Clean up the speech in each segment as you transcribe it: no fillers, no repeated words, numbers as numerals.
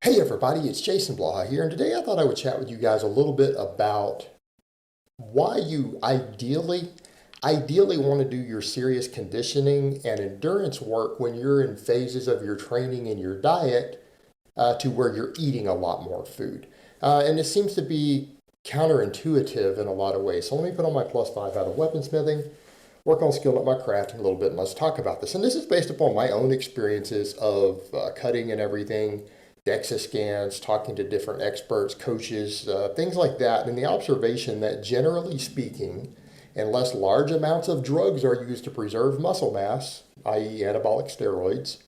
Hey everybody, it's Jason Blaha here, and today I thought I would chat with you guys a little bit about why you ideally want to do your serious conditioning and endurance work when you're in phases of your training and your diet to where you're eating a lot more food. And it seems to be counterintuitive in a lot of ways. So let me put on my +5 out of weaponsmithing, work on skilling up my crafting a little bit, and let's talk about this. And this is based upon my own experiences of cutting and everything, DEXA scans, talking to different experts, coaches, things like that, and the observation that generally speaking, unless large amounts of drugs are used to preserve muscle mass, i.e. anabolic steroids,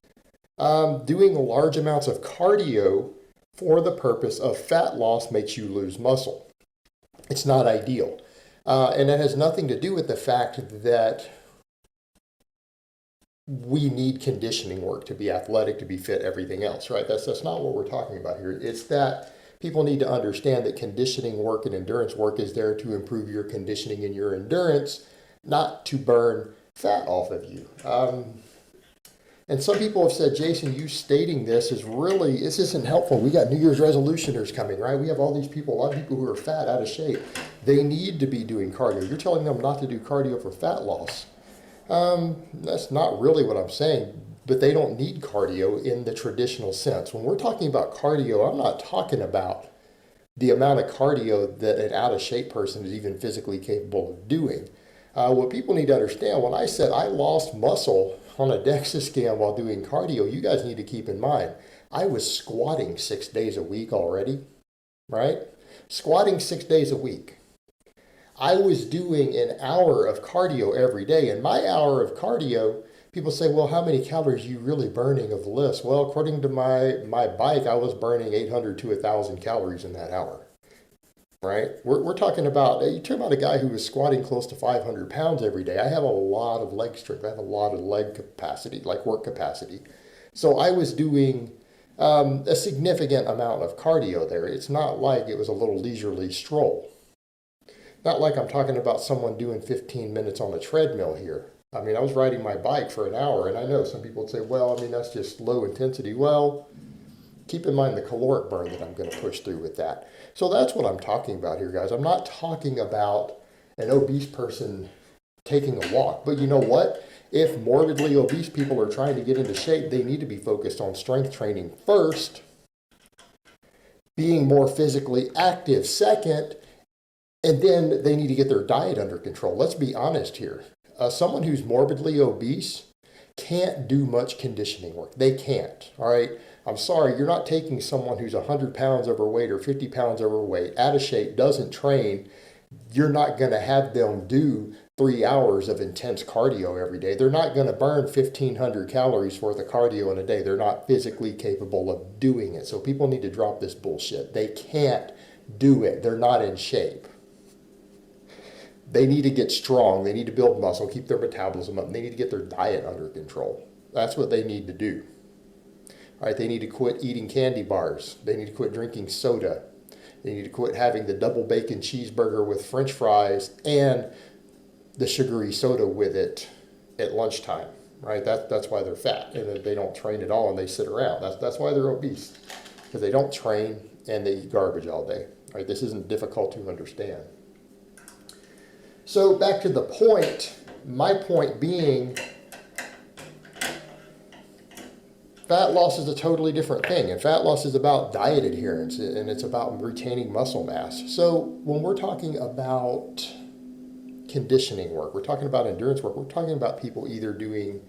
doing large amounts of cardio for the purpose of fat loss makes you lose muscle. It's not ideal. And that has nothing to do with the fact that we need conditioning work to be athletic, to be fit, everything else, right? That's not what we're talking about here. It's that people need to understand that conditioning work and endurance work is there to improve your conditioning and your endurance, not to burn fat off of you. And some people have said, Jason, you stating this isn't helpful. We got New Year's resolutioners coming, right? We have all these people, a lot of people who are fat, out of shape. They need to be doing cardio. You're telling them not to do cardio for fat loss. That's not really what I'm saying, but they don't need cardio in the traditional sense. When we're talking about cardio, I'm not talking about the amount of cardio that an out of shape person is even physically capable of doing. What people need to understand, when I said I lost muscle on a DEXA scan while doing cardio, you guys need to keep in mind, I was squatting 6 days a week already, right? Squatting 6 days a week. I was doing an hour of cardio every day, and my hour of cardio, people say, well, how many calories are you really burning of the list? Well, according to my bike, I was burning 800 to 1,000 calories in that hour, right? We're talking about, you talk about a guy who was squatting close to 500 pounds every day. I have a lot of leg strength. I have a lot of leg capacity, like work capacity. So I was doing a significant amount of cardio there. It's not like it was a little leisurely stroll. Not like I'm talking about someone doing 15 minutes on a treadmill here. I mean, I was riding my bike for an hour, and I know some people would say, well, I mean, that's just low intensity. Well, keep in mind the caloric burn that I'm going to push through with that. So that's what I'm talking about here, guys. I'm not talking about an obese person taking a walk. But you know what? If morbidly obese people are trying to get into shape, they need to be focused on strength training first, being more physically active second, and then they need to get their diet under control. Let's be honest here. Someone who's morbidly obese can't do much conditioning work. They can't, all right? I'm sorry, you're not taking someone who's 100 pounds overweight or 50 pounds overweight, out of shape, doesn't train. You're not going to have them do 3 hours of intense cardio every day. They're not going to burn 1,500 calories worth of cardio in a day. They're not physically capable of doing it. So people need to drop this bullshit. They can't do it. They're not in shape. They need to get strong. They need to build muscle, keep their metabolism up. They need to get their diet under control. That's what they need to do. All right, they need to quit eating candy bars. They need to quit drinking soda. They need to quit having the double bacon cheeseburger with French fries and the sugary soda with it at lunchtime. Right? That's why they're fat, and they don't train at all and they sit around. That's why they're obese, because they don't train and they eat garbage all day. All right, this isn't difficult to understand. So back to the point, my point being, fat loss is a totally different thing. And fat loss is about diet adherence, and it's about retaining muscle mass. So when we're talking about conditioning work, we're talking about endurance work, we're talking about people either doing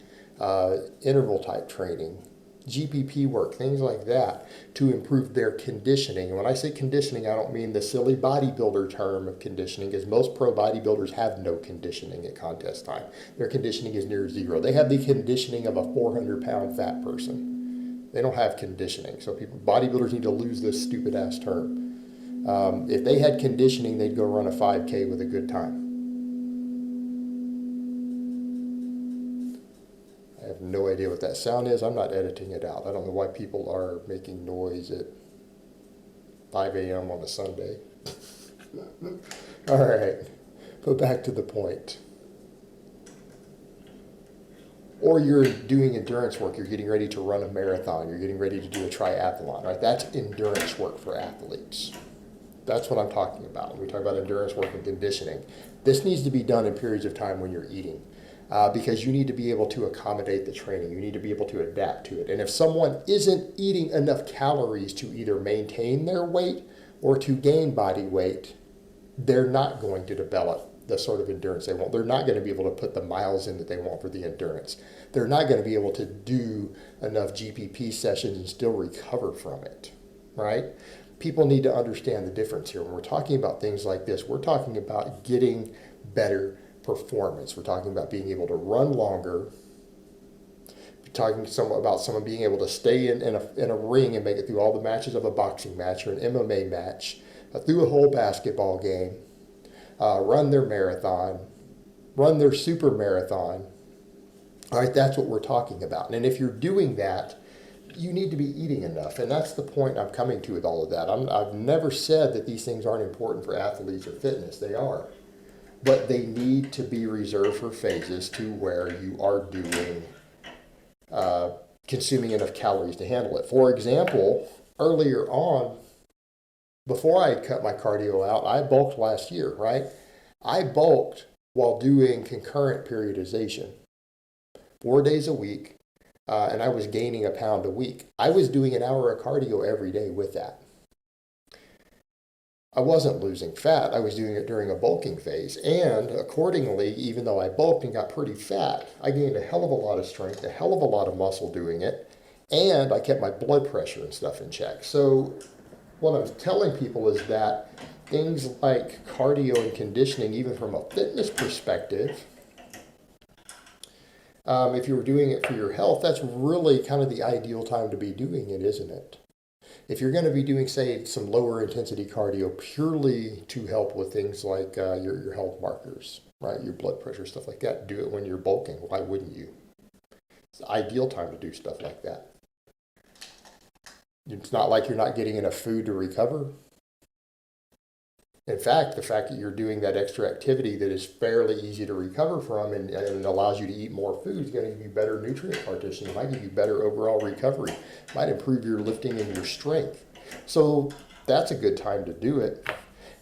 interval type training, GPP work, things like that, to improve their conditioning. And when I say conditioning, I don't mean the silly bodybuilder term of conditioning, because most pro bodybuilders have no conditioning at contest time. Their conditioning is near zero. They have the conditioning of a 400-pound fat person. They don't have conditioning. So bodybuilders need to lose this stupid ass term. If they had conditioning, they'd go run a 5K with a good time. I have no idea what that sound is. I'm not editing it out. I don't know why people are making noise at 5 a.m. on a Sunday. All right, go back to the point. Or you're doing endurance work, you're getting ready to run a marathon, you're getting ready to do a triathlon, right? That's endurance work for athletes. That's what I'm talking about when we talk about endurance work and conditioning. This needs to be done in periods of time when you're eating. Because you need to be able to accommodate the training. You need to be able to adapt to it. And if someone isn't eating enough calories to either maintain their weight or to gain body weight, they're not going to develop the sort of endurance they want. They're not going to be able to put the miles in that they want for the endurance. They're not going to be able to do enough GPP sessions and still recover from it, right? People need to understand the difference here. When we're talking about things like this, we're talking about getting better performance. We're talking about being able to run longer. We're talking about someone being able to stay in a ring and make it through all the matches of a boxing match or an MMA match, through a whole basketball game, run their marathon, run their super marathon. All right, that's what we're talking about. And if you're doing that, you need to be eating enough. And that's the point I'm coming to with all of that. I've never said that these things aren't important for athletes or fitness. They are. But they need to be reserved for phases to where you are doing, consuming enough calories to handle it. For example, earlier on, before I cut my cardio out, I bulked last year, right? I bulked while doing concurrent periodization, 4 days a week, and I was gaining a pound a week. I was doing an hour of cardio every day with that. I wasn't losing fat. I was doing it during a bulking phase. And accordingly, even though I bulked and got pretty fat, I gained a hell of a lot of strength, a hell of a lot of muscle doing it, and I kept my blood pressure and stuff in check. So what I'm telling people is that things like cardio and conditioning, even from a fitness perspective, if you were doing it for your health, that's really kind of the ideal time to be doing it, isn't it? If you're going to be doing, say, some lower intensity cardio purely to help with things like your health markers, right, your blood pressure, stuff like that, do it when you're bulking. Why wouldn't you? It's the ideal time to do stuff like that. It's not like you're not getting enough food to recover. In fact, the fact that you're doing that extra activity that is fairly easy to recover from and allows you to eat more food is going to give you better nutrient partition. It might give you better overall recovery. It might improve your lifting and your strength. So that's a good time to do it.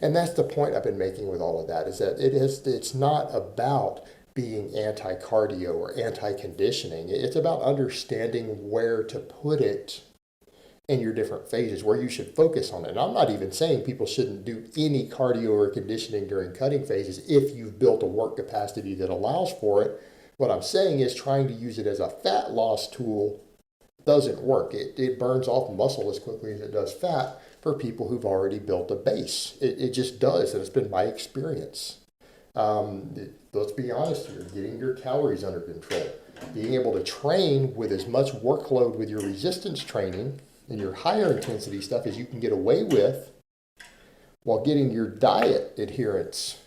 And that's the point I've been making with all of that, is that it's not about being anti-cardio or anti-conditioning. It's about understanding where to put it in your different phases, where you should focus on it. And I'm not even saying people shouldn't do any cardio or conditioning during cutting phases if you've built a work capacity that allows for it. What I'm saying is trying to use it as a fat loss tool doesn't work. It burns off muscle as quickly as it does fat for people who've already built a base. It just does, and it's been my experience. Let's be honest here, getting your calories under control, being able to train with as much workload with your resistance training and your higher intensity stuff as you can get away with while getting your diet adherence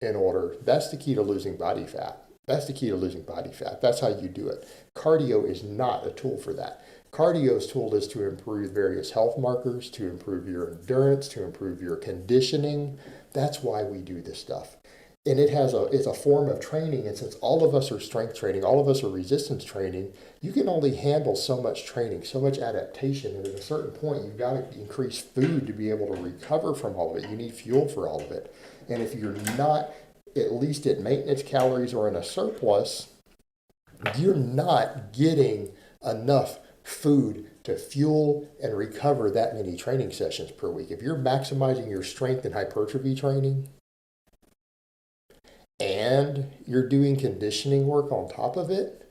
in order. That's the key to losing body fat. That's the key to losing body fat. That's how you do it. Cardio is not a tool for that. Cardio's tool is to improve various health markers, to improve your endurance, to improve your conditioning. That's why we do this stuff. And it's a form of training. And since all of us are strength training, all of us are resistance training, you can only handle so much training, so much adaptation. And at a certain point, you've got to increase food to be able to recover from all of it. You need fuel for all of it. And if you're not at least at maintenance calories or in a surplus, you're not getting enough food to fuel and recover that many training sessions per week. If you're maximizing your strength and hypertrophy training, and you're doing conditioning work on top of it,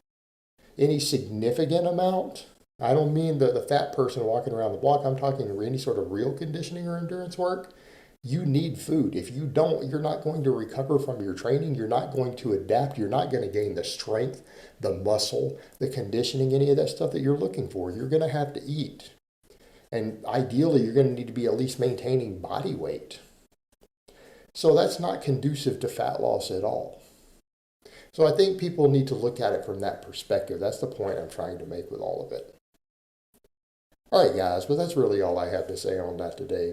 any significant amount, I don't mean the fat person walking around the block, I'm talking any sort of real conditioning or endurance work, you need food. If you don't, you're not going to recover from your training, you're not going to adapt, you're not going to gain the strength, the muscle, the conditioning, any of that stuff that you're looking for. You're going to have to eat. And ideally, you're going to need to be at least maintaining body weight. So that's not conducive to fat loss at all. So I think people need to look at it from that perspective. That's the point I'm trying to make with all of it. All right, guys, but that's really all I have to say on that today.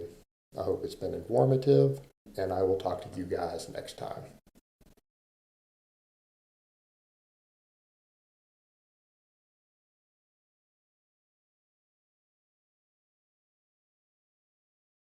I hope it's been informative, and I will talk to you guys next time.